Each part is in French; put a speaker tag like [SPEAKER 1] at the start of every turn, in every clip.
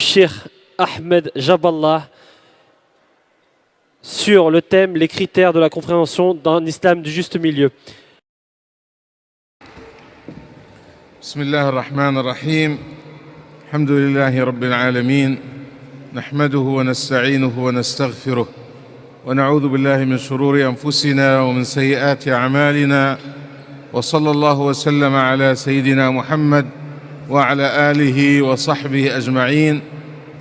[SPEAKER 1] Cheikh Ahmed Jaballah sur le thème les critères de la compréhension d'un islam du juste milieu.
[SPEAKER 2] بسم الله الرحمن الرحيم الحمد لله رب العالمين نحمده ونستعينه ونستغفره ونعوذ بالله من شرور أنفسنا ومن سيئات أعمالنا وصلى الله وسلم على سيدنا محمد وعلى آله وصحبه أجمعين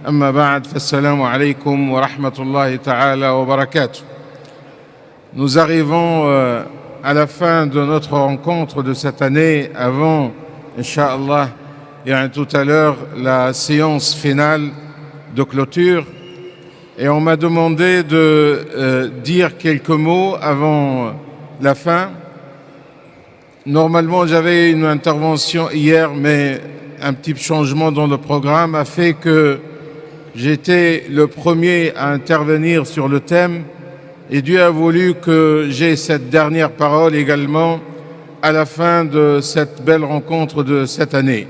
[SPEAKER 2] أما بعد فالسلام عليكم ورحمة الله تعالى وبركاته. Nous arrivons à la fin de notre rencontre de cette année avant Inch'Allah, tout à l'heure, la séance finale de clôture. Et on m'a demandé de dire quelques mots avant la fin. Normalement, j'avais une intervention hier, mais un petit changement dans le programme a fait que j'étais le premier à intervenir sur le thème. Et Dieu a voulu que j'aie cette dernière parole également à la fin de cette belle rencontre de cette année.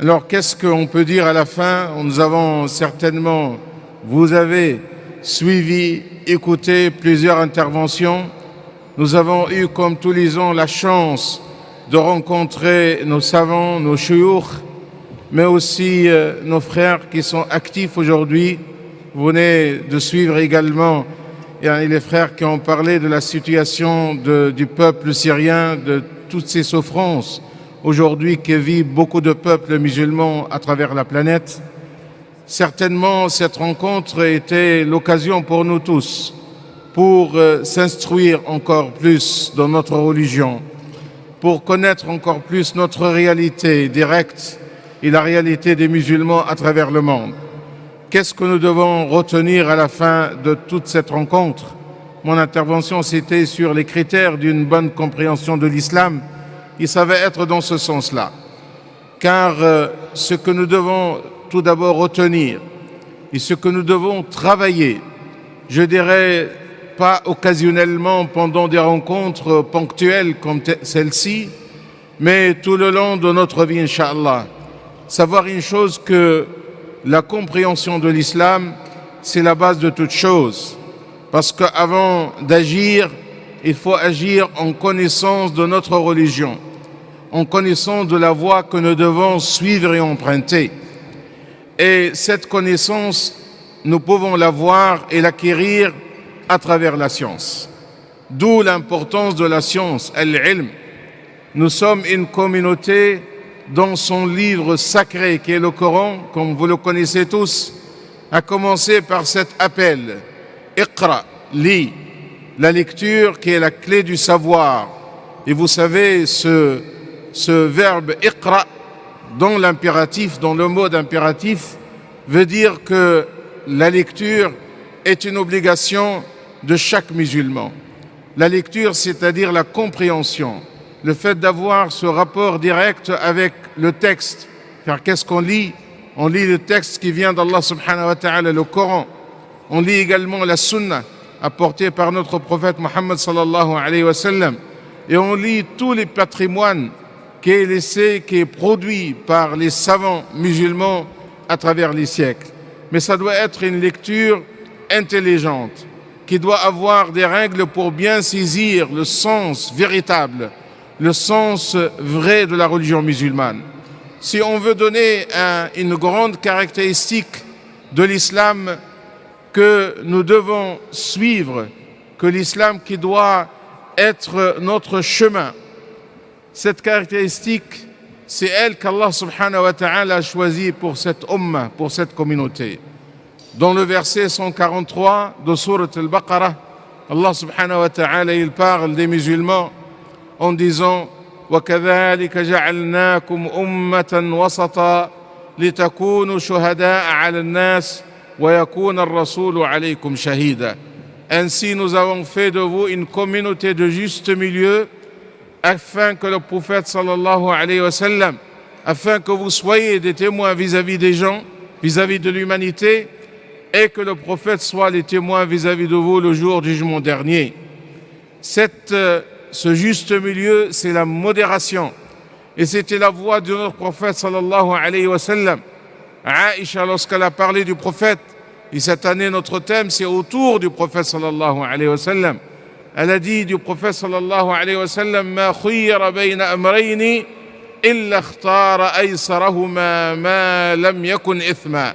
[SPEAKER 2] Alors, qu'est-ce qu'on peut dire à la fin? Nous avons certainement, vous avez suivi, écouté plusieurs interventions. Nous avons eu, comme tous les ans, la chance de rencontrer nos savants, nos chouyoukh, mais aussi nos frères qui sont actifs aujourd'hui. Vous venez de suivre également les frères qui ont parlé de la situation du peuple syrien, de toutes ces souffrances aujourd'hui que vivent beaucoup de peuples musulmans à travers la planète. Certainement, cette rencontre était l'occasion pour nous tous pour s'instruire encore plus dans notre religion, pour connaître encore plus notre réalité directe et la réalité des musulmans à travers le monde. Qu'est-ce que nous devons retenir à la fin de toute cette rencontre? Mon intervention, c'était sur les critères d'une bonne compréhension de l'islam. Et ça va être dans ce sens-là. Car ce que nous devons tout d'abord retenir et ce que nous devons travailler, je dirais pas occasionnellement pendant des rencontres ponctuelles comme celle-ci, mais tout le long de notre vie, Inch'Allah. Savoir une chose que la compréhension de l'islam, c'est la base de toute chose. Parce qu'avant d'agir, il faut agir en connaissance de notre religion, en connaissance de la voie que nous devons suivre et emprunter. Et cette connaissance, nous pouvons l'avoir et l'acquérir à travers la science. D'où l'importance de la science, al-ilm. Nous sommes une communauté dans son livre sacré qui est le Coran, comme vous le connaissez tous, a commencé par cet appel. Iqra, lis, la lecture qui est la clé du savoir. Et vous savez, ce verbe iqra, dans l'impératif, dans le mot d'impératif, veut dire que la lecture est une obligation de chaque musulman. La lecture, c'est-à-dire la compréhension, le fait d'avoir ce rapport direct avec le texte. Car qu'est-ce qu'on lit? On lit le texte qui vient d'Allah subhanahu wa ta'ala, le Coran. On lit également la sunna apportée par notre prophète Muhammad sallallahu alayhi wa sallam. Et on lit tous les patrimoines qui est laissé, qui est produit par les savants musulmans à travers les siècles. Mais ça doit être une lecture intelligente, qui doit avoir des règles pour bien saisir le sens véritable, le sens vrai de la religion musulmane. Si on veut donner une grande caractéristique de l'islam que nous devons suivre, que l'islam qui doit être notre chemin, cette caractéristique, c'est elle qu'Allah subhanahu wa ta'ala a choisie pour cette ummah, pour cette communauté. Dans le verset 143 de Surat al-Baqarah, Allah subhanahu wa ta'ala, il parle des musulmans en disant وَكَذَلِكَ جَعَلْنَاكُمْ أُمَّةً وَسَطًا لِتَكُونُوا شُهَدَاءَ عَلَى النَّاسِ وَيَكُونَ الرَّسُولُ عَلَيْكُمْ شَهِيدًا. Ainsi, nous avons fait de vous une communauté de juste milieu afin que le prophète sallallahu alayhi wa sallam, afin que vous soyez des témoins vis-à-vis des gens, vis-à-vis de l'humanité, et que le prophète soit les témoins vis-à-vis de vous le jour du jugement dernier. Ce juste milieu, c'est la modération. Et c'était la voie de notre prophète sallallahu alayhi wa sallam. Aïcha, lorsqu'elle a parlé du prophète, et cette année notre thème c'est autour du prophète sallallahu alayhi wa sallam, elle a dit du prophète sallallahu alayhi wa sallam: ma khuyira bayna amrayni illa ikhtara aysarahuma ma lam yakun ithma.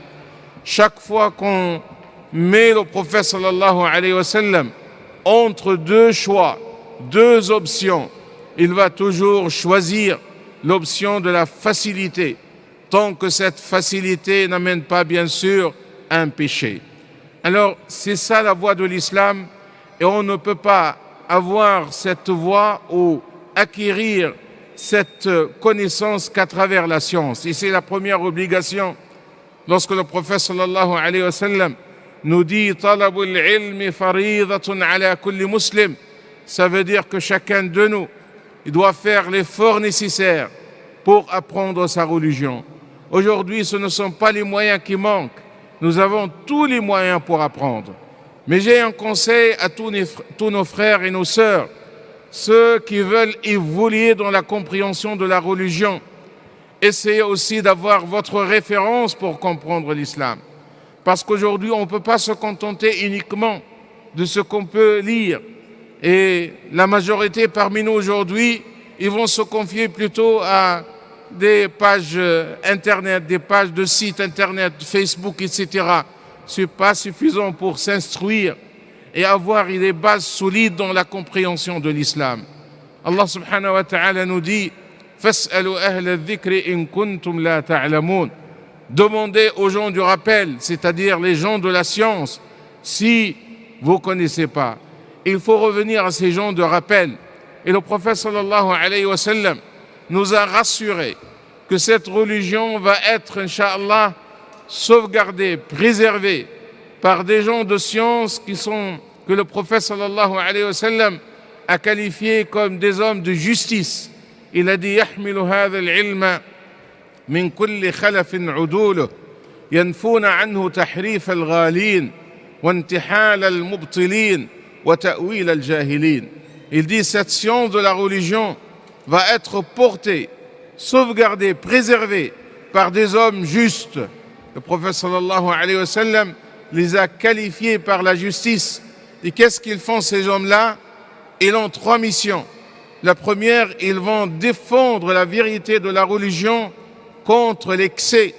[SPEAKER 2] Chaque fois qu'on met le prophète sallallahu alayhi wa sallam entre deux choix, deux options, il va toujours choisir l'option de la facilité, tant que cette facilité n'amène pas bien sûr un péché. Alors c'est ça la voie de l'islam, et on ne peut pas avoir cette voie ou acquérir cette connaissance qu'à travers la science. Et c'est la première obligation. Lorsque le prophète sallallahu alayhi wa sallam nous dit talabul ilmi faridatun ala kulli muslim, ça veut dire que chacun de nous, il doit faire l'effort nécessaire pour apprendre sa religion. Aujourd'hui, ce ne sont pas les moyens qui manquent. Nous avons tous les moyens pour apprendre. Mais j'ai un conseil à tous nos frères et nos sœurs, ceux qui veulent évoluer dans la compréhension de la religion. Essayez aussi d'avoir votre référence pour comprendre l'islam. Parce qu'aujourd'hui, on ne peut pas se contenter uniquement de ce qu'on peut lire. Et la majorité parmi nous aujourd'hui, ils vont se confier plutôt à des pages internet, des pages de sites internet, Facebook, etc. Ce n'est pas suffisant pour s'instruire et avoir des bases solides dans la compréhension de l'islam. Allah subhanahu wa ta'ala nous dit: Fas'alu ahla dhikri in kuntum la ta'lamun. Demandez aux gens du rappel, c'est-à-dire les gens de la science, si vous ne connaissez pas. Il faut revenir à ces gens de rappel. Et le prophète sallallahu alayhi wa sallam nous a rassuré que cette religion va être, incha'Allah, sauvegardée, préservée par des gens de science que le prophète sallallahu alayhi wa sallam a qualifiés comme des hommes de justice. Il a dit: يحمل هذا العلم من كل خلف عدوله ينفون عنه تحريف الغالين وانتحال المبطلين وتأويل الجاهلين. Il dit: cette science de la religion va être portée, sauvegardée, préservée par des hommes justes. Le prophète sallallahu alayhi wa sallam les a qualifiés par la justice. Et qu'est-ce qu'ils font ces hommes-là? Ils ont trois missions. La première, ils vont défendre la vérité de la religion contre l'excès,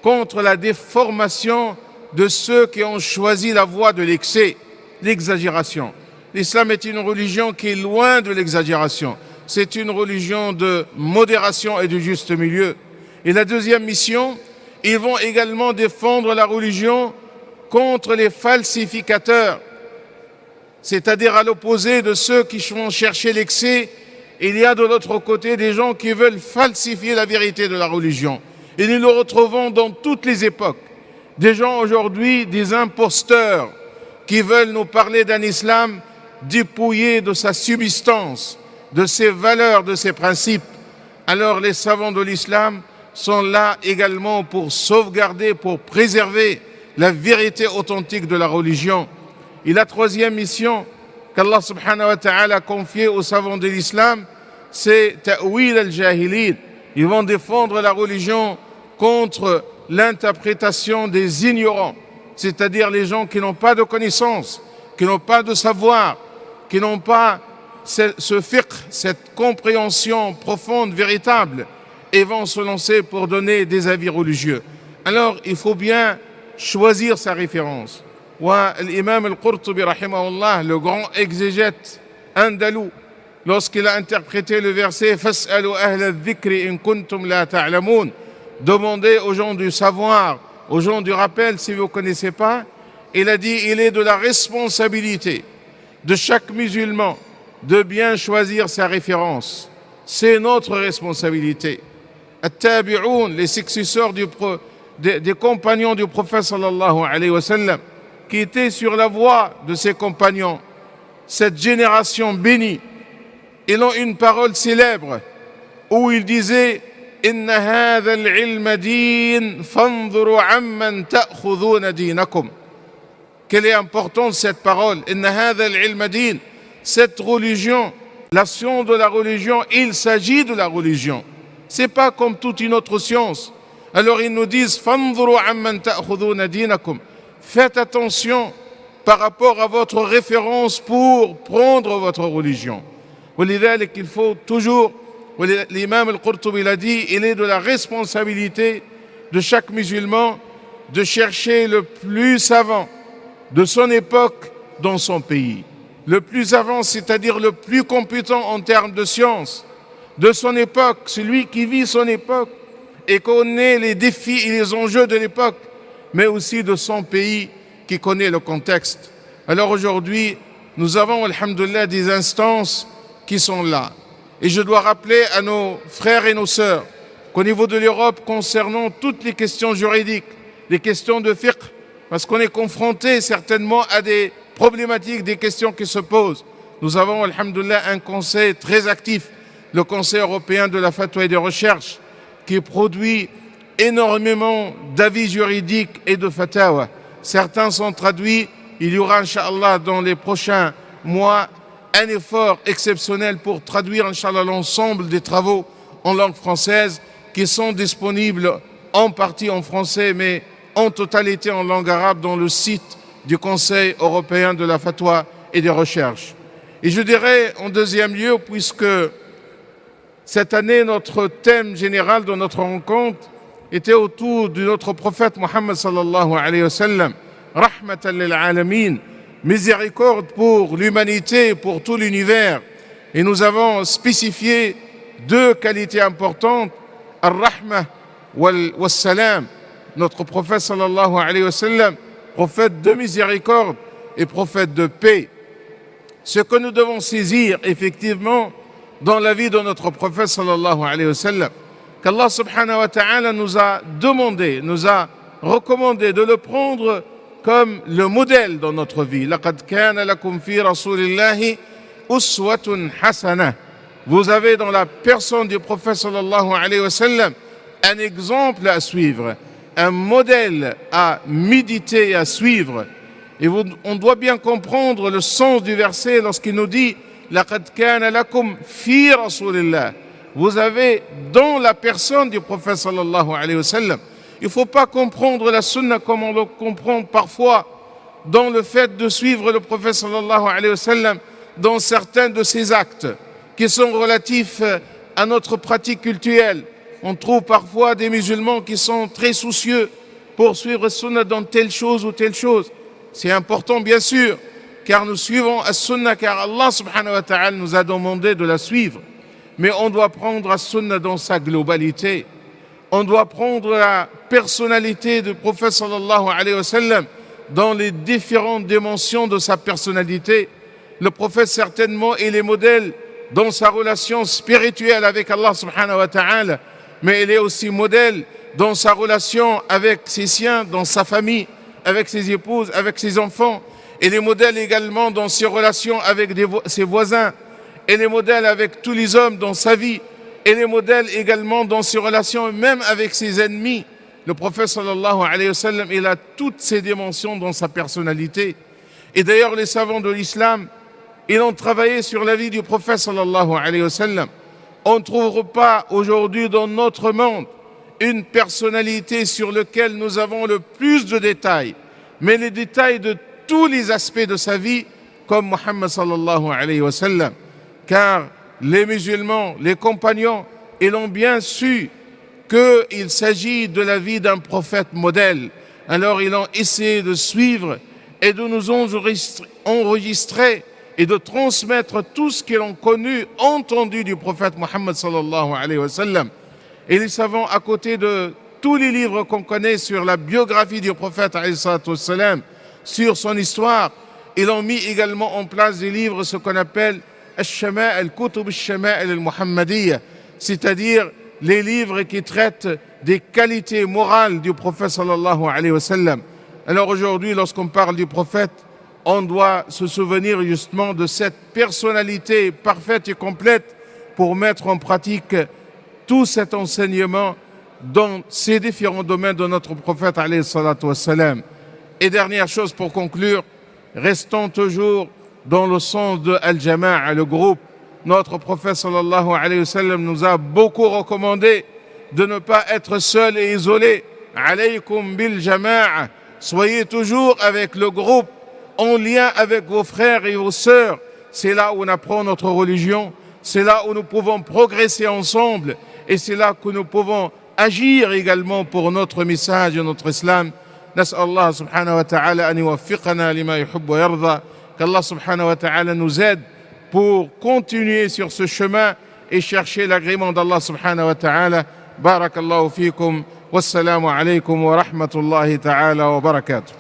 [SPEAKER 2] contre la déformation de ceux qui ont choisi la voie de l'excès, l'exagération. L'islam est une religion qui est loin de l'exagération. C'est une religion de modération et de juste milieu. Et la deuxième mission, ils vont également défendre la religion contre les falsificateurs, c'est-à-dire à l'opposé de ceux qui vont chercher l'excès. Il y a de l'autre côté des gens qui veulent falsifier la vérité de la religion. Et nous le retrouvons dans toutes les époques. Des gens aujourd'hui, des imposteurs, qui veulent nous parler d'un islam dépouillé de sa substance, de ses valeurs, de ses principes. Alors les savants de l'islam sont là également pour sauvegarder, pour préserver la vérité authentique de la religion. Et la troisième mission qu'Allah subhanahu wa ta'ala a confiée aux savants de l'islam, c'est ta'wil al-jahilin. Ils vont défendre la religion contre l'interprétation des ignorants, c'est-à-dire les gens qui n'ont pas de connaissances, qui n'ont pas de savoir, qui n'ont pas ce fiqh, cette compréhension profonde, véritable, et vont se lancer pour donner des avis religieux. Alors, il faut bien choisir sa référence. L'imam al-Qurtubi, rahimahullah, le grand exégète andalou, lorsqu'il a interprété le verset « Fas'alu ahla dhikri in kuntum la ta'lamun » demandez aux gens du savoir, aux gens du rappel si vous ne connaissez pas, il a dit il est de la responsabilité de chaque musulman de bien choisir sa référence. C'est notre responsabilité. At-tabi'oun, les successeurs des compagnons du prophète sallallahu alayhi wa sallam, qui étaient sur la voie de ses compagnons, cette génération bénie, ils ont une parole célèbre où ils disaient Inna hadha al-ilma din fanzuru amman ta'khudhuna dinakum. Quelle est importante cette parole? Inna hadha al-ilma din. Cette religion, la science de la religion, il s'agit de la religion. C'est pas comme toute une autre science. Alors ils nous disent فانظروا عمن تأخذون دينكم. Faites attention par rapport à votre référence pour prendre votre religion. ولذلك il faut toujours, l'imam al-Qurtubi l'a dit, il est de la responsabilité de chaque musulman de chercher le plus savant de son époque dans son pays. Le plus savant, c'est-à-dire le plus compétent en termes de science de son époque, celui qui vit son époque et connaît les défis et les enjeux de l'époque, mais aussi de son pays qui connaît le contexte. Alors aujourd'hui, nous avons, alhamdoulilah, des instances qui sont là. Et je dois rappeler à nos frères et nos sœurs qu'au niveau de l'Europe, concernant toutes les questions juridiques, les questions de fiqh, parce qu'on est confronté certainement à des problématiques, des questions qui se posent. Nous avons, alhamdoulilah, un conseil très actif, le Conseil européen de la fatwa et de recherche, qui produit énormément d'avis juridiques et de fatawa. Certains sont traduits. Il y aura, Inch'Allah, dans les prochains mois, un effort exceptionnel pour traduire, Inch'Allah, l'ensemble des travaux en langue française qui sont disponibles en partie en français, mais en totalité en langue arabe dans le site du Conseil européen de la fatwa et des recherches. Et je dirais en deuxième lieu, puisque cette année, notre thème général de notre rencontre était autour de notre prophète Mohammed sallallahu alayhi wa sallam, rahmatan lil alamin, miséricorde pour l'humanité, pour tout l'univers. Et nous avons spécifié deux qualités importantes, ar-rahmah wal-salam. Notre prophète sallallahu alayhi wa sallam, prophète de miséricorde et prophète de paix. Ce que nous devons saisir effectivement dans la vie de notre prophète sallallahu alayhi wa sallam, qu'Allah subhanahu wa ta'ala nous a demandé, nous a recommandé de le prendre comme le modèle dans notre vie. لَقَدْ كَانَ لَكُمْ فِي رَسُولِ اللَّهِ أُسْوَةٌ حَسَنَةٌ. Vous avez dans la personne du prophète sallallahu alayhi wa sallam un exemple à suivre, un modèle à méditer et à suivre. Et on doit bien comprendre le sens du verset lorsqu'il nous dit لَقَدْ كَانَ لَكُمْ فِي رَسُولِ اللَّهِ. Vous avez dans la personne du prophète sallallahu alayhi wa sallam. Il ne faut pas comprendre la sunna comme on le comprend parfois dans le fait de suivre le prophète sallallahu alayhi wa sallam dans certains de ses actes qui sont relatifs à notre pratique cultuelle. On trouve parfois des musulmans qui sont très soucieux pour suivre sunna dans telle chose ou telle chose. C'est important bien sûr, car nous suivons la sunna, car Allah subhanahu wa ta'ala nous a demandé de la suivre. Mais on doit prendre la sunna dans sa globalité. On doit prendre la personnalité du prophète sallallahu alayhi wa sallam dans les différentes dimensions de sa personnalité. Le prophète certainement est le modèle dans sa relation spirituelle avec Allah subhanahu wa ta'ala, mais il est aussi modèle dans sa relation avec ses siens, dans sa famille, avec ses épouses, avec ses enfants. Il est modèle également dans ses relations avec ses voisins. Il est modèle avec tous les hommes dans sa vie. Il est modèle également dans ses relations même avec ses ennemis. Le prophète sallallahu alayhi wa sallam, il a toutes ces dimensions dans sa personnalité. Et d'ailleurs, les savants de l'islam, ils ont travaillé sur la vie du prophète sallallahu alayhi wa sallam. On ne trouve pas aujourd'hui dans notre monde une personnalité sur laquelle nous avons le plus de détails, mais les détails de tous les aspects de sa vie, comme Muhammad sallallahu alayhi wa sallam. Car les musulmans, les compagnons, ils ont bien su qu'il s'agit de la vie d'un prophète modèle. Alors ils ont essayé de suivre et de nous enregistrer et de transmettre tout ce qu'ils ont connu, entendu du prophète Muhammad sallallahu alayhi wa sallam. Et les savants, à côté de tous les livres qu'on connaît sur la biographie du prophète alayhi salatu wassalam, sur son histoire, ils ont mis également en place des livres, ce qu'on appelle al-Kutub al-Shama'il al-Muhammadiyya, c'est-à-dire les livres qui traitent des qualités morales du prophète sallallahu alayhi wa sallam. Alors aujourd'hui, lorsqu'on parle du prophète, on doit se souvenir justement de cette personnalité parfaite et complète pour mettre en pratique tout cet enseignement dans ces différents domaines de notre prophète alayhi salatu wassalam. Et dernière chose pour conclure, restons toujours dans le sens de Al-Jama'a, le groupe. Notre prophète sallallahu alayhi wa sallam nous a beaucoup recommandé de ne pas être seul et isolé. Alaykum bil jama'a. Soyez toujours avec le groupe, en lien avec vos frères et vos sœurs. C'est là où on apprend notre religion, c'est là où nous pouvons progresser ensemble et c'est là que nous pouvons agir également pour notre message et notre islam. نسأل الله سبحانه وتعالى أن يوفقنا لما يحب ويرضى. Qu'Allah subhanahu wa ta'ala nous aide pour continuer sur ce chemin et chercher l'agrément d'Allah subhanahu wa ta'ala. Barakallahu fikum. Wassalamu alaykum wa rahmatullahi ta'ala wa barakatuh.